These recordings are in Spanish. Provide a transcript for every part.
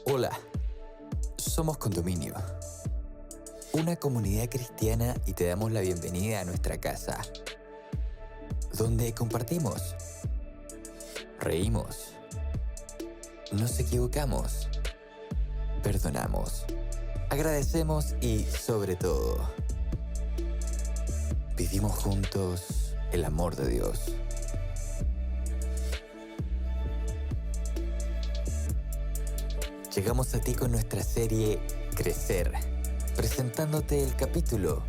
Hola, somos Condominio, una comunidad cristiana y te damos la bienvenida a nuestra casa, donde compartimos, reímos, nos equivocamos, perdonamos, agradecemos y, sobre todo, vivimos juntos el amor de Dios. Llegamos a ti con nuestra serie Crecer, presentándote el capítulo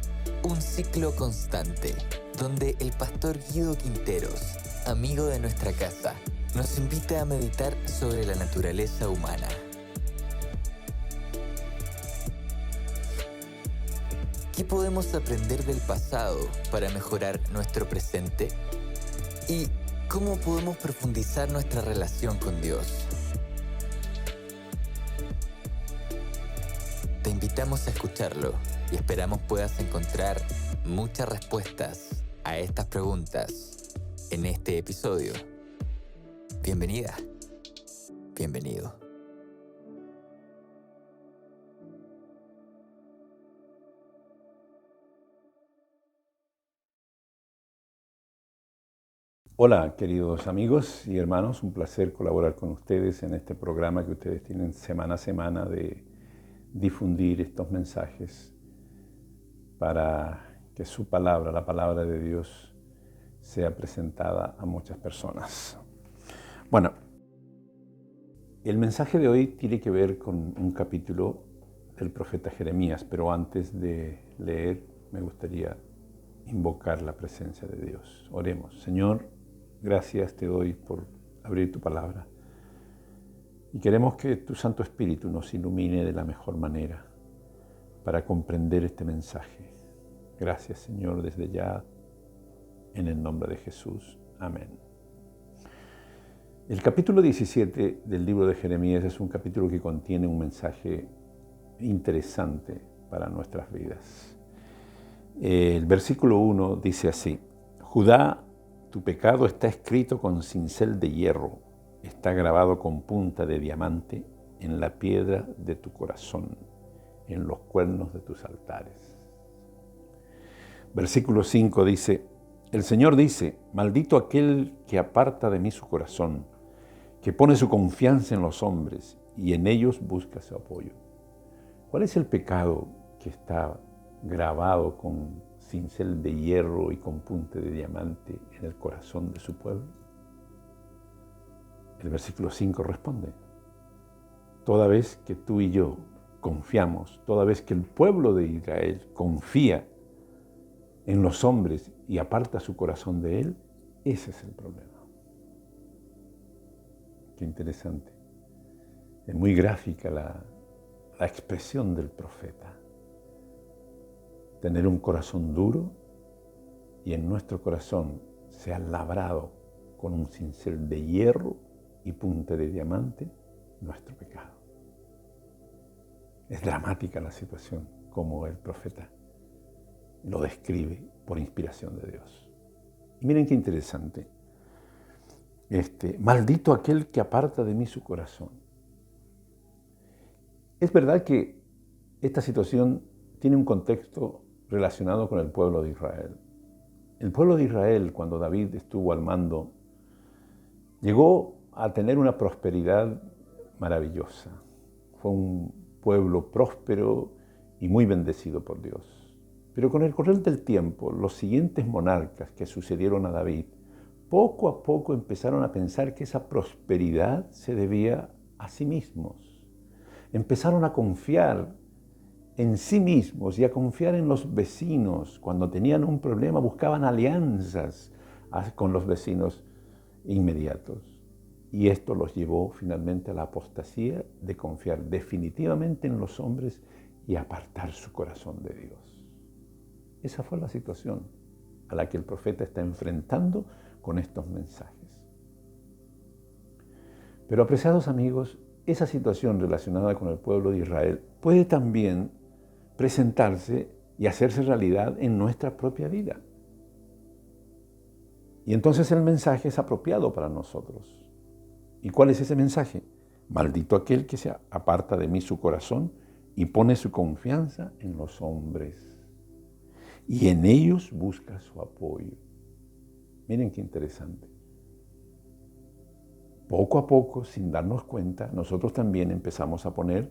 Un ciclo constante, donde el pastor Guido Quinteros, amigo de nuestra casa, nos invita a meditar sobre la naturaleza humana. ¿Qué podemos aprender del pasado para mejorar nuestro presente? ¿Y cómo podemos profundizar nuestra relación con Dios? Te invitamos a escucharlo y esperamos puedas encontrar muchas respuestas a estas preguntas en este episodio. Bienvenida, bienvenido. Hola, queridos amigos y hermanos, un placer colaborar con ustedes en este programa que ustedes tienen semana a semana de difundir estos mensajes para que su palabra, la palabra de Dios, sea presentada a muchas personas. Bueno, el mensaje de hoy tiene que ver con un capítulo del profeta Jeremías, pero antes de leer me gustaría invocar la presencia de Dios. Oremos. Señor, gracias te doy por abrir tu palabra. Y queremos que tu Santo Espíritu nos ilumine de la mejor manera para comprender este mensaje. Gracias, Señor, desde ya, en el nombre de Jesús. Amén. El capítulo 17 del libro de Jeremías es un capítulo que contiene un mensaje interesante para nuestras vidas. El versículo 1 dice así: Judá, tu pecado está escrito con cincel de hierro, está grabado con punta de diamante en la piedra de tu corazón, en los cuernos de tus altares. Versículo 5 dice: El Señor dice, maldito aquel que aparta de mí su corazón, que pone su confianza en los hombres y en ellos busca su apoyo. ¿Cuál es el pecado que está grabado con cincel de hierro y con punta de diamante en el corazón de su pueblo? El versículo 5 responde: toda vez que tú y yo confiamos, toda vez que el pueblo de Israel confía en los hombres y aparta su corazón de él, ese es el problema. Qué interesante. Es muy gráfica la expresión del profeta. Tener un corazón duro y en nuestro corazón sea labrado con un cincel de hierro y punta de diamante nuestro pecado. Es dramática la situación, como el profeta lo describe por inspiración de Dios. Y miren qué interesante. Maldito aquel que aparta de mí su corazón. Es verdad que esta situación tiene un contexto relacionado con el pueblo de Israel. El pueblo de Israel, cuando David estuvo al mando, llegó a tener una prosperidad maravillosa. Fue un pueblo próspero y muy bendecido por Dios. Pero con el correr del tiempo, los siguientes monarcas que sucedieron a David, poco a poco empezaron a pensar que esa prosperidad se debía a sí mismos. Empezaron a confiar en sí mismos y a confiar en los vecinos. Cuando tenían un problema buscaban alianzas con los vecinos inmediatos. Y esto los llevó finalmente a la apostasía de confiar definitivamente en los hombres y apartar su corazón de Dios. Esa fue la situación a la que el profeta está enfrentando con estos mensajes. Pero, apreciados amigos, esa situación relacionada con el pueblo de Israel puede también presentarse y hacerse realidad en nuestra propia vida. Y entonces el mensaje es apropiado para nosotros. ¿Y cuál es ese mensaje? Maldito aquel que se aparta de mí su corazón y pone su confianza en los hombres y en ellos busca su apoyo. Miren qué interesante. Poco a poco, sin darnos cuenta, nosotros también empezamos a poner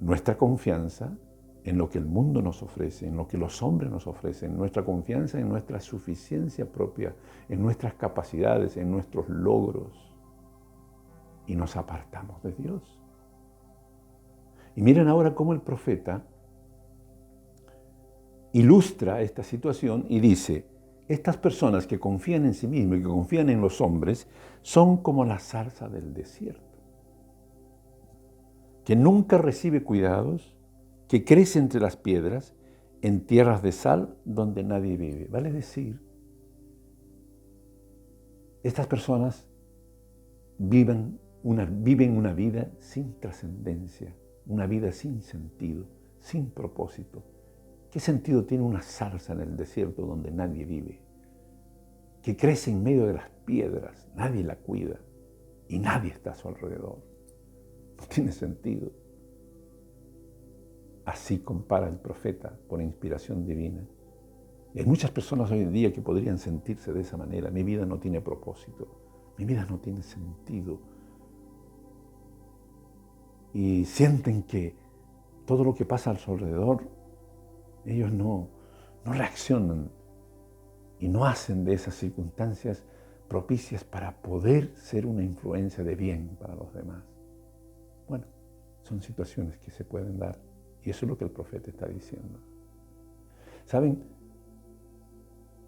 nuestra confianza en lo que el mundo nos ofrece, en lo que los hombres nos ofrecen, nuestra confianza en nuestra suficiencia propia, en nuestras capacidades, en nuestros logros, y nos apartamos de Dios. Y miren ahora cómo el profeta ilustra esta situación y dice: estas personas que confían en sí mismos y que confían en los hombres son como la zarza del desierto, que nunca recibe cuidados, que crece entre las piedras, en tierras de sal donde nadie vive. Vale decir, estas personas viven una vida sin trascendencia, una vida sin sentido, sin propósito. ¿Qué sentido tiene una zarza en el desierto donde nadie vive? Que crece en medio de las piedras, nadie la cuida y nadie está a su alrededor. No tiene sentido. Así compara el profeta por inspiración divina. Y hay muchas personas hoy en día que podrían sentirse de esa manera. Mi vida no tiene propósito, mi vida no tiene sentido. Y sienten que todo lo que pasa a su alrededor, ellos no reaccionan y no hacen de esas circunstancias propicias para poder ser una influencia de bien para los demás. Bueno, son situaciones que se pueden dar y eso es lo que el profeta está diciendo. ¿Saben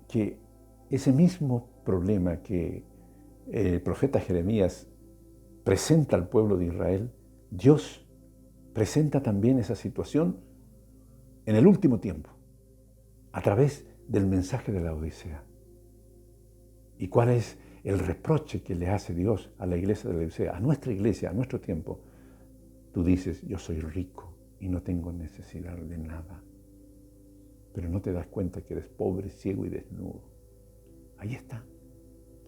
que ese mismo problema que el profeta Jeremías presenta al pueblo de Israel, Dios presenta también esa situación en el último tiempo, a través del mensaje de la Odisea? ¿Y cuál es el reproche que le hace Dios a la iglesia de la Odisea, a nuestra iglesia, a nuestro tiempo? Tú dices: yo soy rico y no tengo necesidad de nada, pero no te das cuenta que eres pobre, ciego y desnudo. Ahí está.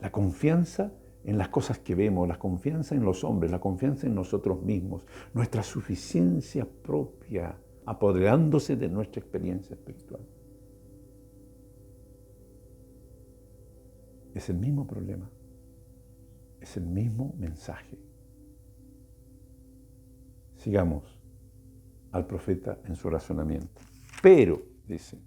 La confianza en las cosas que vemos, la confianza en los hombres, la confianza en nosotros mismos, nuestra suficiencia propia, apoderándose de nuestra experiencia espiritual. Es el mismo problema, es el mismo mensaje. Sigamos al profeta en su razonamiento. Pero, dice,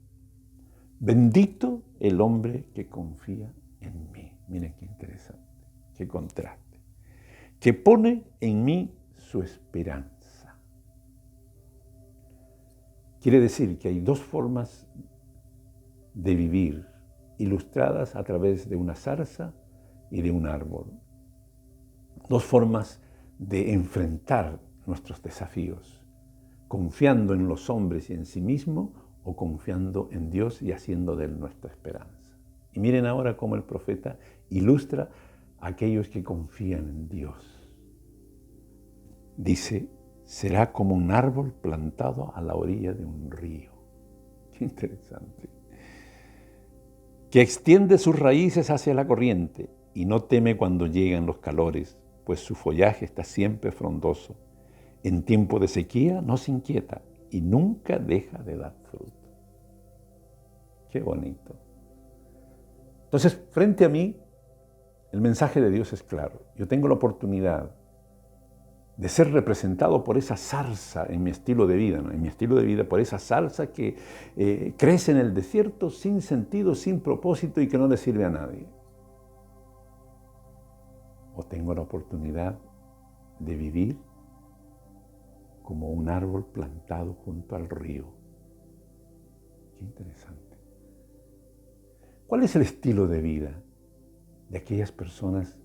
bendito el hombre que confía en mí. Miren qué interesante, qué contraste. Que pone en mí su esperanza. Quiere decir que hay dos formas de vivir, ilustradas a través de una zarza y de un árbol. Dos formas de enfrentar nuestros desafíos, confiando en los hombres y en sí mismo, o confiando en Dios y haciendo de él nuestra esperanza. Y miren ahora cómo el profeta ilustra a aquellos que confían en Dios. Dice: será como un árbol plantado a la orilla de un río. Qué interesante. Que extiende sus raíces hacia la corriente y no teme cuando llegan los calores, pues su follaje está siempre frondoso. En tiempo de sequía no se inquieta y nunca deja de dar fruto. Qué bonito. Entonces, frente a mí, el mensaje de Dios es claro. Yo tengo la oportunidad de ser representado por esa zarza en mi estilo de vida, ¿no? En mi estilo de vida, por esa zarza que crece en el desierto sin sentido, sin propósito y que no le sirve a nadie. O tengo la oportunidad de vivir como un árbol plantado junto al río. Qué interesante. ¿Cuál es el estilo de vida de aquellas personas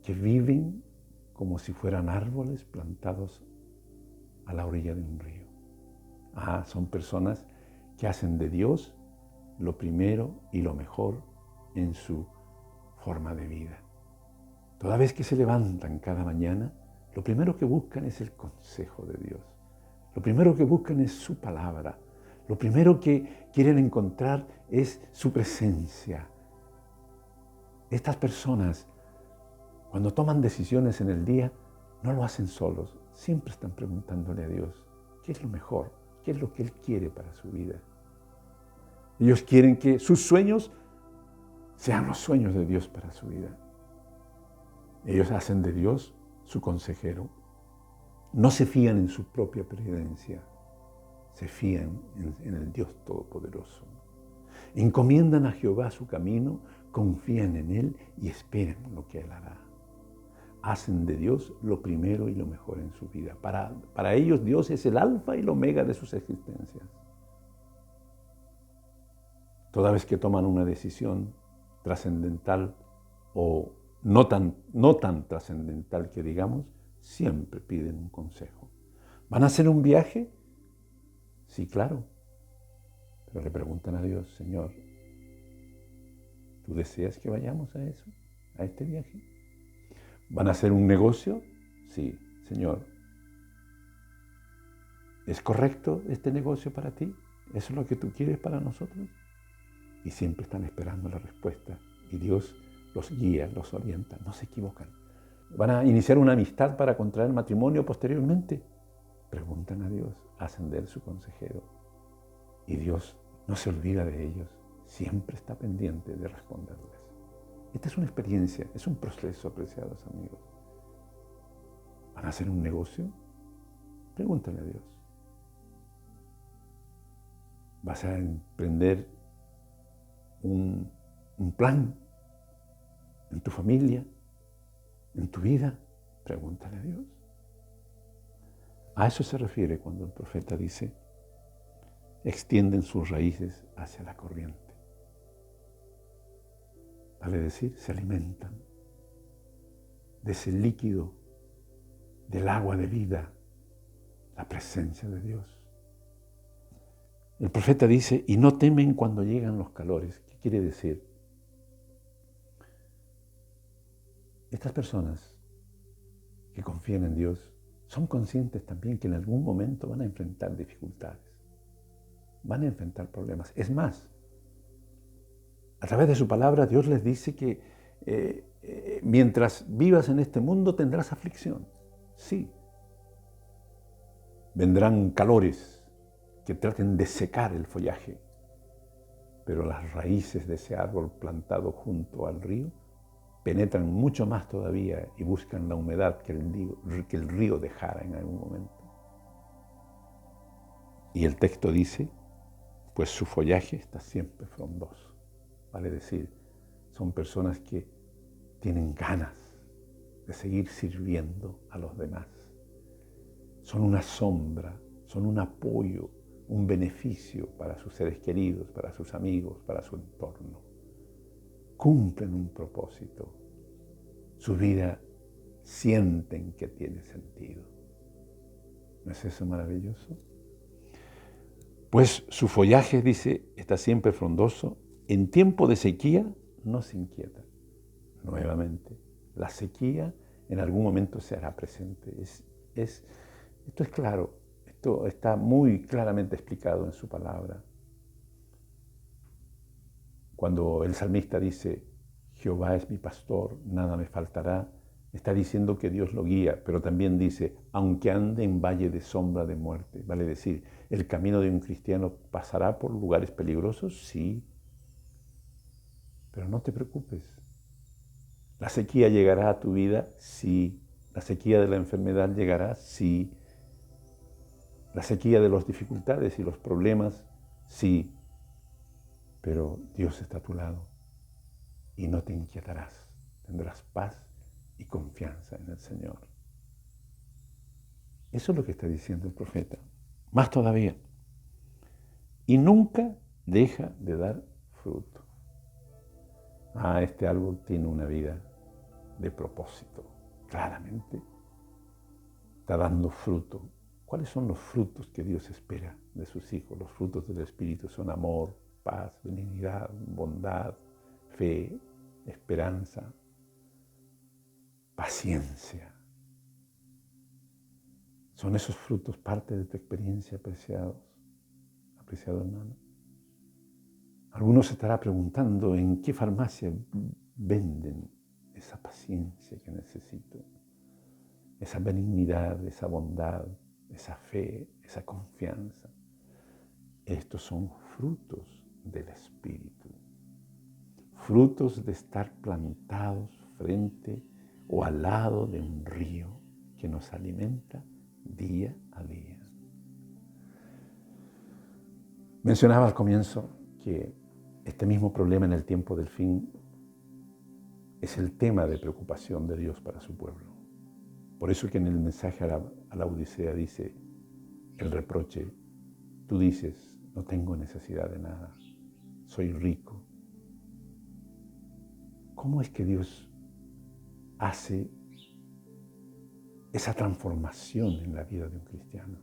que viven como si fueran árboles plantados a la orilla de un río? Son personas que hacen de Dios lo primero y lo mejor en su forma de vida. Toda vez que se levantan cada mañana, lo primero que buscan es el consejo de Dios. Lo primero que buscan es su palabra. Lo primero que quieren encontrar es su presencia. Estas personas, Cuando toman decisiones en el día, no lo hacen solos. Siempre están preguntándole a Dios, ¿qué es lo mejor? ¿Qué es lo que Él quiere para su vida? Ellos quieren que sus sueños sean los sueños de Dios para su vida. Ellos hacen de Dios su consejero. No se fían en su propia prudencia, se fían en el Dios Todopoderoso. Encomiendan a Jehová su camino, confían en Él y esperan lo que Él hará. Hacen de Dios lo primero y lo mejor en su vida. Para ellos Dios es el alfa y el omega de sus existencias. Toda vez que toman una decisión trascendental o no tan trascendental que digamos, siempre piden un consejo. ¿Van a hacer un viaje? Sí, claro. Pero le preguntan a Dios, Señor, ¿tú deseas que vayamos a eso, a este viaje? ¿Van a hacer un negocio? Sí, Señor. ¿Es correcto este negocio para ti? ¿Eso es lo que tú quieres para nosotros? Y siempre están esperando la respuesta. Y Dios los guía, los orienta, no se equivocan. ¿Van a iniciar una amistad para contraer matrimonio posteriormente? Preguntan a Dios, hacen de Él su consejero. Y Dios no se olvida de ellos, siempre está pendiente de responderles. Esta es una experiencia, es un proceso, apreciados amigos. ¿Van a hacer un negocio? Pregúntale a Dios. ¿Vas a emprender un plan en tu familia, en tu vida? Pregúntale a Dios. A eso se refiere cuando el profeta dice, extienden sus raíces hacia la corriente. Vale decir, se alimentan de ese líquido, del agua de vida, la presencia de Dios. El profeta dice, y no temen cuando llegan los calores. ¿Qué quiere decir? Estas personas que confían en Dios son conscientes también que en algún momento van a enfrentar dificultades, van a enfrentar problemas. Es más, a través de su palabra Dios les dice que mientras vivas en este mundo tendrás aflicción. Sí, vendrán calores que traten de secar el follaje, pero las raíces de ese árbol plantado junto al río penetran mucho más todavía y buscan la humedad que el río dejara en algún momento. Y el texto dice, pues su follaje está siempre frondoso. Vale decir, son personas que tienen ganas de seguir sirviendo a los demás. Son una sombra, son un apoyo, un beneficio para sus seres queridos, para sus amigos, para su entorno. Cumplen un propósito. Su vida sienten que tiene sentido. ¿No es eso maravilloso? Pues su follaje, dice, está siempre frondoso. En tiempo de sequía no se inquieta. Nuevamente, la sequía en algún momento se hará presente. Esto es claro, esto está muy claramente explicado en su palabra. Cuando el salmista dice, Jehová es mi pastor, nada me faltará, está diciendo que Dios lo guía, pero también dice, aunque ande en valle de sombra de muerte, vale decir, ¿el camino de un cristiano pasará por lugares peligrosos? Sí, pero no te preocupes. ¿La sequía llegará a tu vida? Sí. ¿La sequía de la enfermedad llegará? Sí. ¿La sequía de las dificultades y los problemas? Sí. Pero Dios está a tu lado y no te inquietarás. Tendrás paz y confianza en el Señor. Eso es lo que está diciendo el profeta. Más todavía. Y nunca deja de dar fruto. Este árbol tiene una vida de propósito. Claramente está dando fruto. ¿Cuáles son los frutos que Dios espera de sus hijos? Los frutos del Espíritu son amor, paz, benignidad, bondad, fe, esperanza, paciencia. ¿Son esos frutos parte de tu experiencia, apreciado hermano? Algunos se estará preguntando en qué farmacia venden esa paciencia que necesito, esa benignidad, esa bondad, esa fe, esa confianza. Estos son frutos del Espíritu, frutos de estar plantados frente o al lado de un río que nos alimenta día a día. Mencionaba al comienzo que este mismo problema en el tiempo del fin es el tema de preocupación de Dios para su pueblo. Por eso que en el mensaje a la Odisea dice el reproche, tú dices, no tengo necesidad de nada, soy rico. ¿Cómo es que Dios hace esa transformación en la vida de un cristiano?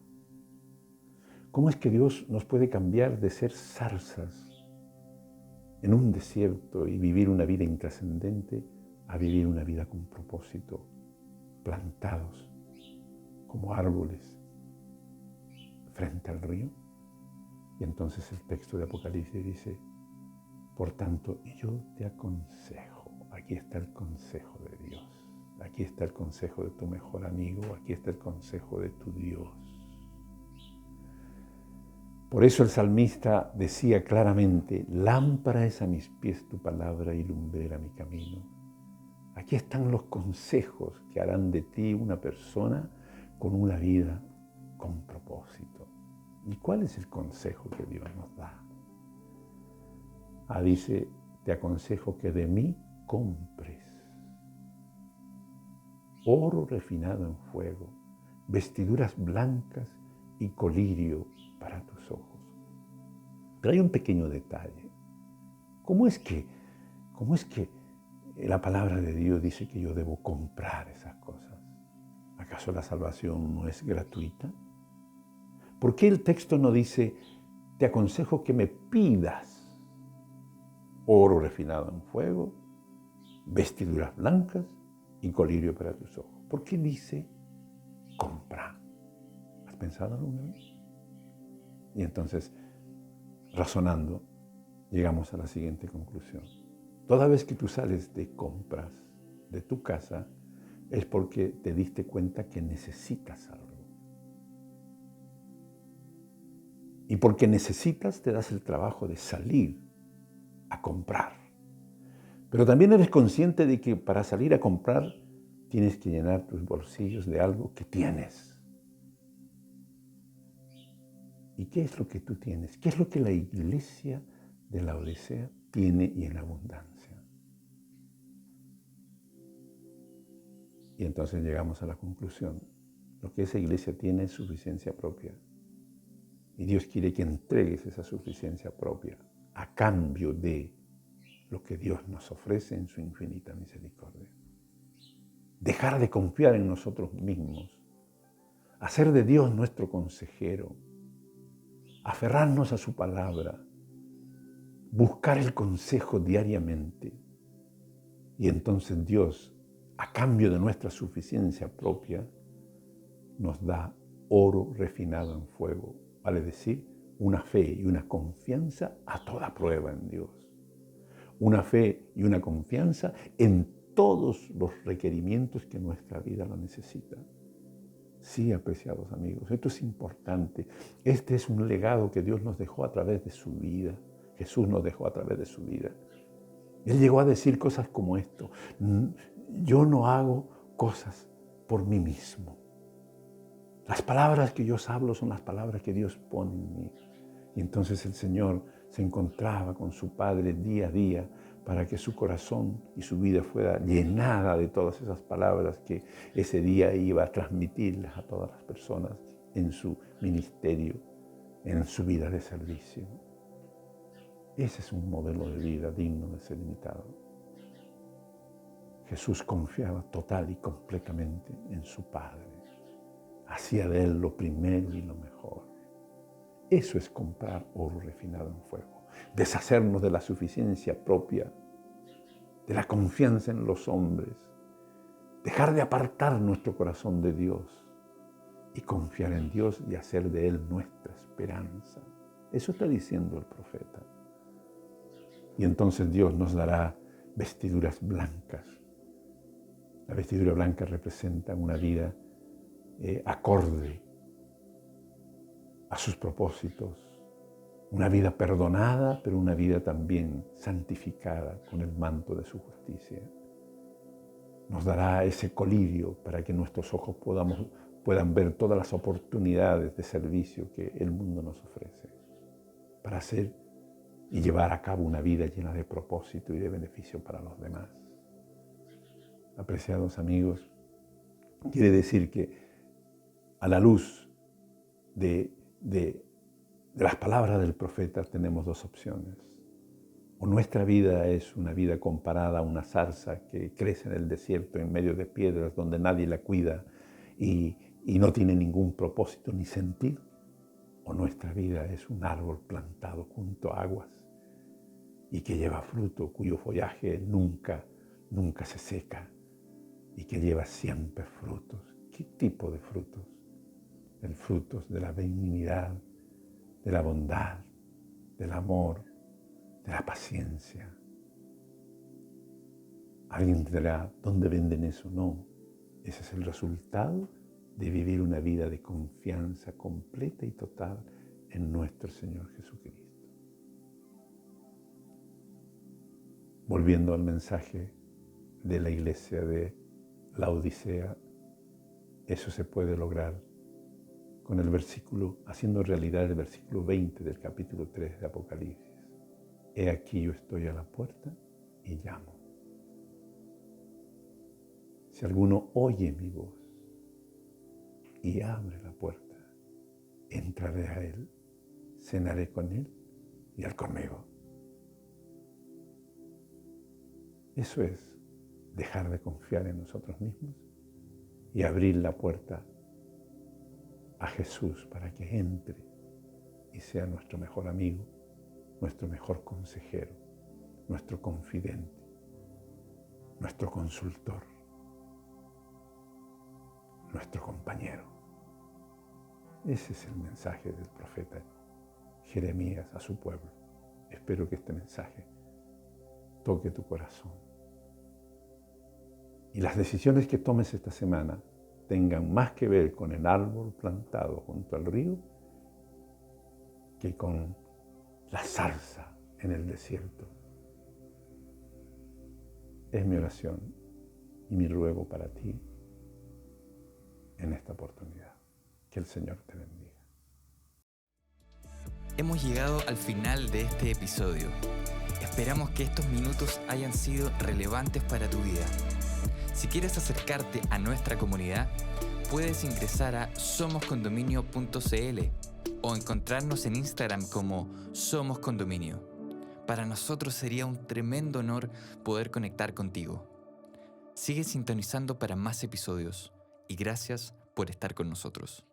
¿Cómo es que Dios nos puede cambiar de ser zarzas en un desierto y vivir una vida intrascendente a vivir una vida con propósito, plantados como árboles frente al río? Y entonces el texto de Apocalipsis dice, por tanto, yo te aconsejo, aquí está el consejo de Dios, aquí está el consejo de tu mejor amigo, aquí está el consejo de tu Dios. Por eso el salmista decía claramente, lámpara es a mis pies tu palabra y lumbrera mi camino. Aquí están los consejos que harán de ti una persona con una vida con propósito. ¿Y cuál es el consejo que Dios nos da? Dice, te aconsejo que de mí compres oro refinado en fuego, vestiduras blancas y colirio para tus ojos. Pero hay un pequeño detalle. ¿Cómo es que la palabra de Dios dice que yo debo comprar esas cosas? ¿Acaso la salvación no es gratuita? ¿Por qué el texto no dice, te aconsejo que me pidas oro refinado en fuego, vestiduras blancas y colirio para tus ojos? ¿Por qué dice compra? ¿Has pensado alguna vez? Y entonces, razonando, llegamos a la siguiente conclusión. Toda vez que tú sales de compras de tu casa, es porque te diste cuenta que necesitas algo. Y porque necesitas, te das el trabajo de salir a comprar. Pero también eres consciente de que para salir a comprar tienes que llenar tus bolsillos de algo que tienes. ¿Y qué es lo que tú tienes? ¿Qué es lo que la iglesia de la Odisea tiene y en abundancia? Y entonces llegamos a la conclusión. Lo que esa iglesia tiene es suficiencia propia. Y Dios quiere que entregues esa suficiencia propia a cambio de lo que Dios nos ofrece en su infinita misericordia. Dejar de confiar en nosotros mismos, hacer de Dios nuestro consejero, aferrarnos a su palabra, buscar el consejo diariamente. Y entonces Dios, a cambio de nuestra suficiencia propia, nos da oro refinado en fuego, vale decir, una fe y una confianza a toda prueba en Dios. Una fe y una confianza en todos los requerimientos que nuestra vida lo necesita. Sí, apreciados amigos, esto es importante. Este es un legado que Dios nos dejó a través de su vida. Jesús nos dejó a través de su vida. Él llegó a decir cosas como esto. Yo no hago cosas por mí mismo. Las palabras que yo hablo son las palabras que Dios pone en mí. Y entonces el Señor se encontraba con su Padre día a día para que su corazón y su vida fuera llenada de todas esas palabras que ese día iba a transmitirles a todas las personas en su ministerio, en su vida de servicio. Ese es un modelo de vida digno de ser imitado. Jesús confiaba total y completamente en su Padre. Hacía de Él lo primero y lo mejor. Eso es comprar oro refinado en fuego. Deshacernos de la suficiencia propia, de la confianza en los hombres. Dejar de apartar nuestro corazón de Dios y confiar en Dios y hacer de Él nuestra esperanza. Eso está diciendo el profeta. Y entonces Dios nos dará vestiduras blancas La vestidura blanca representa una vida acorde a sus propósitos, una vida perdonada, pero una vida también santificada con el manto de su justicia. Nos dará ese colirio para que nuestros ojos puedan ver todas las oportunidades de servicio que el mundo nos ofrece, para hacer y llevar a cabo una vida llena de propósito y de beneficio para los demás. Apreciados amigos, quiere decir que a la luz de las palabras del profeta tenemos dos opciones. O nuestra vida es una vida comparada a una zarza que crece en el desierto en medio de piedras donde nadie la cuida y no tiene ningún propósito ni sentido. O nuestra vida es un árbol plantado junto a aguas y que lleva fruto, cuyo follaje nunca se seca y que lleva siempre frutos. ¿Qué tipo de frutos? El fruto de la benignidad, de la bondad, del amor, de la paciencia. Alguien dirá, ¿dónde venden eso? No, ese es el resultado de vivir una vida de confianza completa y total en nuestro Señor Jesucristo. Volviendo al mensaje de la iglesia de la Odisea, eso se puede lograr con el versículo, haciendo realidad el versículo 20 del capítulo 3 de Apocalipsis. He aquí yo estoy a la puerta y llamo. Si alguno oye mi voz y abre la puerta, entraré a él, cenaré con él y él conmigo. Eso es dejar de confiar en nosotros mismos y abrir la puerta a Jesús para que entre y sea nuestro mejor amigo, nuestro mejor consejero, nuestro confidente, nuestro consultor, nuestro compañero. Ese es el mensaje del profeta Jeremías a su pueblo. Espero que este mensaje toque tu corazón. Y las decisiones que tomes esta semana tengan más que ver con el árbol plantado junto al río que con la zarza en el desierto. Es mi oración y mi ruego para ti en esta oportunidad. Que el Señor te bendiga. Hemos llegado al final de este episodio. Esperamos que estos minutos hayan sido relevantes para tu vida. Si quieres acercarte a nuestra comunidad, puedes ingresar a somoscondominio.cl o encontrarnos en Instagram como Somos Condominio. Para nosotros sería un tremendo honor poder conectar contigo. Sigue sintonizando para más episodios y gracias por estar con nosotros.